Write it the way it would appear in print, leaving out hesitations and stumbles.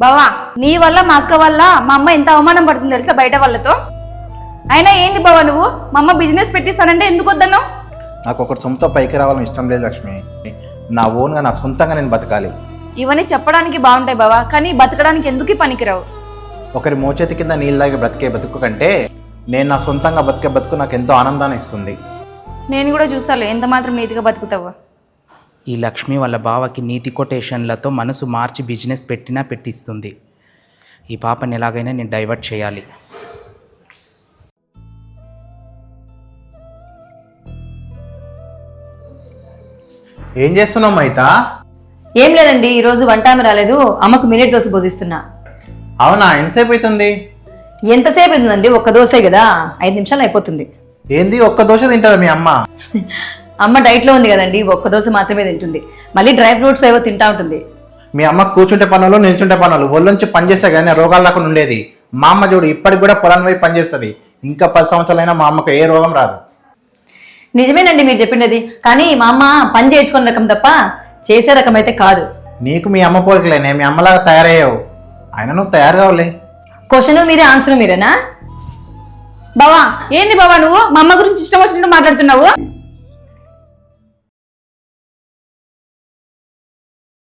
బావా నీ వల్ల మా అక్క వల్ల మా అమ్మ ఎంత అవమానం పడుతుంది తెలుసా బయట వాళ్ళతో. అయినా ఏంది బావా నువ్వు మా అమ్మ బిజినెస్ పెట్టిస్తానంటే ఎందుకు వద్దన్నావు? నాకు ఒకటి సొంత పైకి రావాలని ఇష్టం లేదు లక్ష్మి. నా ఓన్గా నా సొంతంగా నేను బతకాలి. ఇవన్నీ చెప్పడానికి బాగుంటాయి బావా, కానీ బతకడానికి ఎందుకు పనికిరావు. ఒకరి మోచేతి కింద నీళ్ళలాగే బ్రతికే బతుకు కంటే నేను నా సొంతంగా బతికే బతుకు నాకు ఎంతో ఆనందాన్ని ఇస్తుంది. నేను కూడా చూస్తాలే ఎంత మాత్రం నీతిగా బతుకుతావో. ఈ లక్ష్మి వాళ్ళ బావకి నీతి కొటేషన్లతో మనసు మార్చి బిజినెస్ పెట్టిస్తుంది. ఈ పాపని ఎలాగైనా నేను డైవర్ట్ చేయాలి. ఏం చేస్తున్నావు మైతా? ఏం లేదండి, ఈరోజు వంట ఆమె రాలేదు, అమ్మకు మినిట్ దోశ పోసిస్తున్నా. అవునా, ఎంతసేపు అవుతుంది? ఎంతసేపు అవుతుందండి, ఒక్క దోశే కదా, 5 నిమిషాలు అయిపోతుంది. ఏంది ఒక్క దోశ తింటారా మీ అమ్మ? అమ్మ డైట్ లో ఉంది కదండి, ఒక్క దోశ మాత్రమే తింటుంది. మళ్ళీ డ్రై ఫ్రూట్స్ ఏవో తింటా ఉంటుంది. మీ అమ్మ కూర్చుంటే పనులు నిల్చుంటే పనులు ఒళ్ళొంచి పనిచేస్తే కానీ రోగాలు రాకుండా ఉండేది. మా అమ్మ చూడు ఇప్పటికి కూడా పొలం వైపు పనిచేస్తుంది. ఇంకా 10 సంవత్సరాలైనా మా అమ్మకు ఏ రోగం రాదు. నిజమేనండి మీరు చెప్పినది, కానీ మా అమ్మ పని చేయించుకున్న రకం తప్ప చేసే రకం అయితే కాదు. నీకు మీ అమ్మ పోలికలేనే, మీ అమ్మలాగా తయారయ్యావు. ఆయన నువ్వు తయారు కావులే. క్వశ్చన్ మీరే ఆన్సర్ మీరేనా? బావా ఏంది బావా నువ్వు మా అమ్మ గురించి ఇష్టం వచ్చినట్టు మాట్లాడుతున్నావు?